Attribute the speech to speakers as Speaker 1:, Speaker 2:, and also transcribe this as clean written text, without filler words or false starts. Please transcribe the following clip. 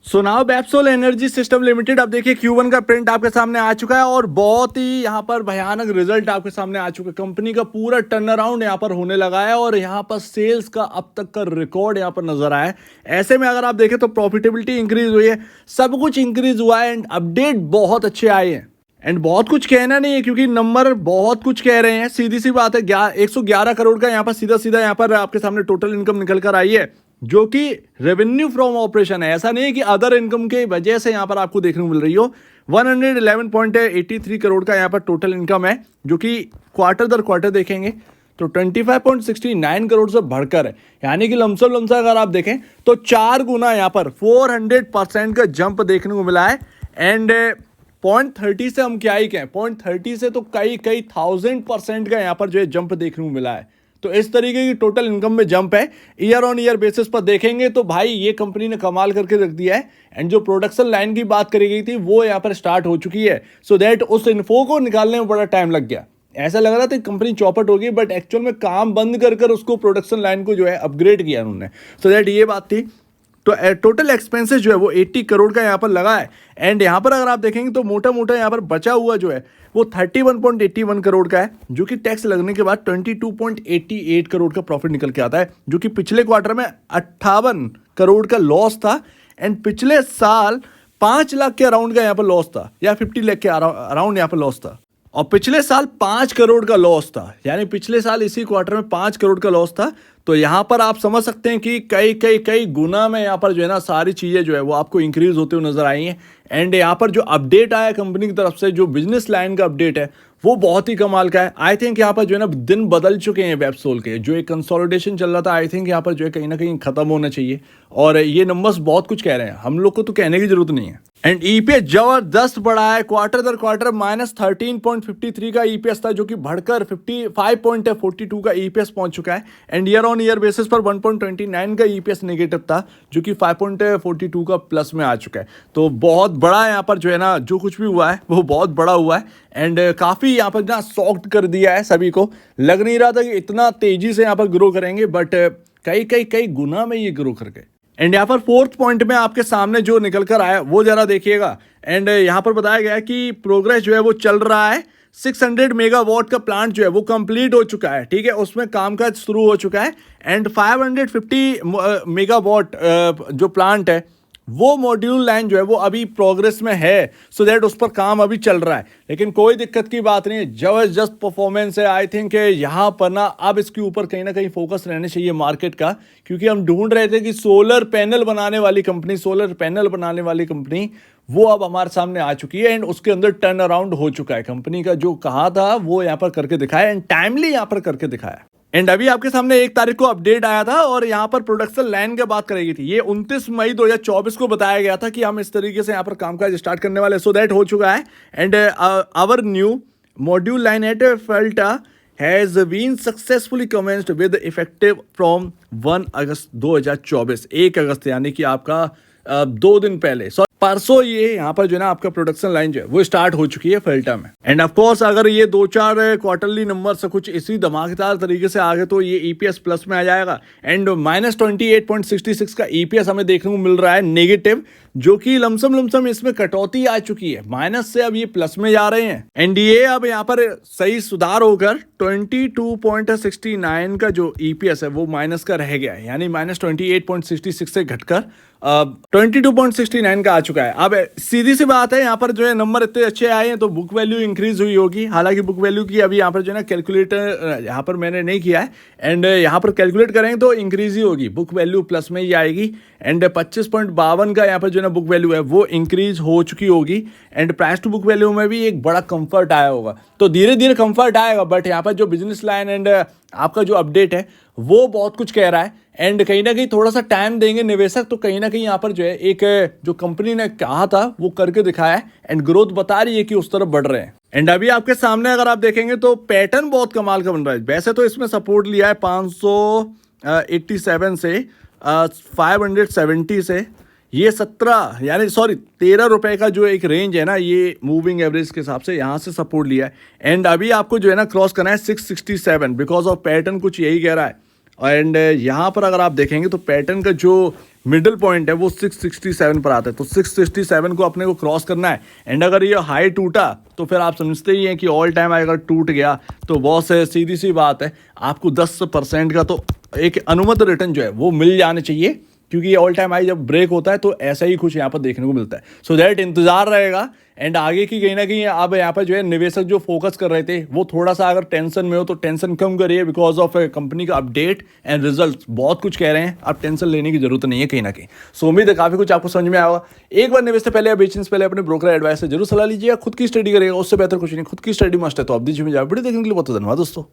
Speaker 1: सो now Websol energy system limited, अब देखिए Q1 का प्रिंट आपके सामने आ चुका है और बहुत ही यहाँ पर भयानक रिजल्ट आपके सामने आ चुका है। कंपनी का पूरा टर्न अराउंड यहाँ पर होने लगा है और यहाँ पर सेल्स का अब तक का रिकॉर्ड यहाँ पर नजर आया है। ऐसे में अगर आप देखें तो प्रॉफिटेबिलिटी इंक्रीज हुई है, सब कुछ इंक्रीज हुआ है एंड अपडेट बहुत अच्छे आए हैं। एंड बहुत कुछ कहना नहीं है क्योंकि नंबर बहुत कुछ कह रहे हैं। सीधी सी बात है, 111 करोड़ का यहाँ पर सीधा सीधा यहाँ पर आपके सामने टोटल इनकम निकल कर आई है, जो कि रेवेन्यू फ्रॉम ऑपरेशन है। ऐसा नहीं है कि अदर इनकम के वजह से यहाँ पर आपको देखने को मिल रही हो। 111.83 करोड़ का यहाँ पर टोटल इनकम है, जो कि क्वार्टर दर क्वार्टर देखेंगे तो 25.69 करोड़ से बढ़कर है। यानी कि लमसम अगर आप देखें तो 4 गुना यहाँ पर 400% का जंप देखने को मिला है। एंड 0.30 से हम क्या ही कहें, 0.30 से तो कई 1000% का यहाँ पर जो है जंप देखने को मिला है। तो इस तरीके की टोटल इनकम में जंप है। ईयर ऑन ईयर बेसिस पर देखेंगे तो भाई ये कंपनी ने कमाल करके रख दिया है। एंड जो प्रोडक्शन लाइन की बात करी गई थी वो यहाँ पर स्टार्ट हो चुकी है। सो दैट उस इन्फो को निकालने में बड़ा टाइम लग गया। ऐसा लग रहा था कंपनी चौपट होगी, बट एक्चुअल में काम बंद कर उसको प्रोडक्शन लाइन को जो है अपग्रेड किया उन्होंने। सो दैट ये बात थी। तो टोटल एक्सपेंसेस जो है वो 80 करोड़ का यहाँ पर लगा है। एंड यहाँ पर अगर आप देखेंगे तो मोटा मोटा यहाँ पर बचा हुआ जो है वो 31.81 करोड़ का है, जो कि टैक्स लगने के बाद 22.88 करोड़ का प्रॉफिट निकल के आता है, जो कि पिछले क्वार्टर में 58 करोड़ का लॉस था। एंड पिछले साल 5 लाख के अराउंड का यहाँ पर लॉस था, या 50 लाख के अराउंड यहाँ पर लॉस था। और पिछले साल 5 करोड़ का लॉस था, यानी पिछले साल इसी क्वार्टर में 5 करोड़ का लॉस था। तो यहाँ पर आप समझ सकते हैं कि कई गुना में यहाँ पर जो है ना सारी चीज़ें जो है वो आपको इंक्रीज होते हुए नजर आई हैं। एंड यहाँ पर जो अपडेट आया कंपनी की तरफ से, जो बिजनेस लाइन का अपडेट है वो बहुत ही कमाल का है। आई थिंक यहाँ पर जो है ना दिन बदल चुके हैं वेबसोल के। जो एक कंसोलिडेशन चल रहा था, आई थिंक यहाँ पर जो है कहीं ना कहीं खत्म होना चाहिए। और ये नंबर्स बहुत कुछ कह रहे हैं, हम लोग को तो कहने की जरूरत नहीं है। एंड ईपीएस जबरदस्त बढ़ा है। क्वार्टर दर क्वार्टर -13.53 का ईपीएस था, जो कि बढ़कर 55.42 का ईपीएस पहुंच चुका है। And year on year basis पर 1.29 का ईपीएस नेगेटिव था, जो कि 5.42 का प्लस में आ चुका है। तो बहुत बड़ा यहाँ पर जो है ना जो कुछ भी हुआ है वो बहुत बड़ा हुआ है। एंड काफ़ी यहाँ पर ना सॉफ्ट कर दिया है सभी को। लग नहीं रहा था कि इतना तेजी से यहाँ पर ग्रो करेंगे, बट कई गुना में ये ग्रो कर गए। एंड यहाँ पर फोर्थ पॉइंट में आपके सामने जो निकल कर आया वो जरा देखिएगा। एंड यहाँ पर बताया गया है कि प्रोग्रेस जो है वो चल रहा है। 600 मेगावाट का प्लांट जो है वो कंप्लीट हो चुका है, ठीक है, उसमें कामकाज शुरू हो चुका है। एंड 550 मेगावाट जो प्लांट है वो मॉड्यूल लाइन जो है वो अभी प्रोग्रेस में है। सो दैट उस पर काम अभी चल रहा है, लेकिन कोई दिक्कत की बात नहीं है। जबरदस्त परफॉर्मेंस है। आई थिंक यहाँ पर ना अब इसके ऊपर कहीं ना कहीं फोकस रहना चाहिए मार्केट का, क्योंकि हम ढूंढ रहे थे कि सोलर पैनल बनाने वाली कंपनी वो अब हमारे सामने आ चुकी है। एंड उसके अंदर टर्न अराउंड हो चुका है। कंपनी का जो कहा था वो यहाँ पर करके दिखाया, एंड टाइमली यहाँ पर करके दिखाया। एंड अभी आपके सामने 1 तारीख को अपडेट आया था और यहाँ पर प्रोडक्शन लाइन की बात करेगी थी। ये 29 मई 2024 को बताया गया था कि हम इस तरीके से यहाँ पर कामकाज स्टार्ट करने वाले। सो दैट हो चुका है। And our new module line at Falta has been successfully commenced with effective from 1 August 2024। 1 अगस्त यानी कि आपका 2 दिन पहले, परसों ये यहाँ पर जो है ना आपका प्रोडक्शन लाइन जो है वो स्टार्ट हो चुकी है फेल्टा में। एंड ऑफ कोर्स अगर ये 2-4 क्वार्टरली नंबर से कुछ इसी धमाकेदार तरीके से आगे तो ये ईपीएस प्लस में आ जाएगा। एंड -28.66 का ईपीएस हमें देखने को मिल रहा है नेगेटिव, जो कि लमसम इसमें कटौती आ चुकी है। माइनस से अब ये प्लस में जा रहे हैं। एंड ये अब यहाँ पर सही सुधार होकर 22.69 का जो ईपीएस है वो माइनस का रह गया है, यानी -28.66 से घटकर 22.69 का आ चुका है। अब सीधी सी बात है, यहाँ पर जो है नंबर इतने अच्छे आए हैं तो बुक वैल्यू इंक्रीज हुई होगी। हालांकि बुक वैल्यू की अभी यहाँ पर जो है ना कैलकुलेटर यहाँ पर मैंने नहीं किया है। एंड यहाँ पर कैलकुलेट करेंगे तो इंक्रीज ही होगी, बुक वैल्यू प्लस में ही आएगी। एंड 25.52 का यहाँ पर जो है ना बुक वैल्यू है वो इंक्रीज हो चुकी होगी। And price to book value में भी एक बड़ा कंफर्ट आया होगा। तो धीरे धीरे कंफर्ट आएगा, बट यहाँ पर जो बिजनेस लाइन एंड आपका जो अपडेट है वो बहुत कुछ कह रहा है। एंड कहीं ना कहीं थोड़ा सा टाइम देंगे निवेशक तो कहीं ना कहीं यहाँ पर जो है एक जो कंपनी ने कहा था वो करके दिखाया है। एंड ग्रोथ बता रही है कि उस तरफ बढ़ रहे हैं। एंड अभी आपके सामने अगर आप देखेंगे तो पैटर्न बहुत कमाल का बन रहा है। वैसे तो इसमें सपोर्ट लिया है 587 से 570 से, ये 13 रुपए का जो एक रेंज है ना, ये मूविंग एवरेज के हिसाब से यहाँ से सपोर्ट लिया है। एंड अभी आपको जो है ना क्रॉस करना है 667 बिकॉज ऑफ पैटर्न कुछ यही कह रहा है। एंड यहाँ पर अगर आप देखेंगे तो पैटर्न का जो मिडिल पॉइंट है वो 667 पर आता है, तो 667 को अपने को क्रॉस करना है। एंड अगर ये हाई टूटा तो फिर आप समझते ही हैं कि ऑल टाइम अगर टूट गया तो बहुत से सीधी सी बात है, आपको 10% का तो एक अनुमत रिटर्न जो है वो मिल जाने चाहिए, क्योंकि ये ऑल टाइम हाई जब ब्रेक होता है तो ऐसा ही कुछ यहाँ पर देखने को मिलता है। सो दैट इंतजार रहेगा। एंड आगे की कहीं ना कहीं अब यहाँ पर जो है निवेशक जो फोकस कर रहे थे वो थोड़ा सा अगर टेंशन में हो तो टेंशन कम करिए, बिकॉज ऑफ कंपनी का अपडेट एंड रिजल्ट बहुत कुछ कह रहे हैं, अब टेंशन लेने की जरूरत नहीं है कहीं ना कहीं। सो उम्मीद है काफी कुछ आपको समझ में आया होगा। एक बार निवेश से पहले या बेचने से पहले अपने ब्रोकर एडवाइस से जरूर सलाह लीजिएगा, खुद की स्टडी करिएगा, उससे बेहतर कुछ नहीं, खुद की स्टडी मस्ट है। तो आप दीजिए वीडियो देखने के लिए बहुत धन्यवाद दोस्तों।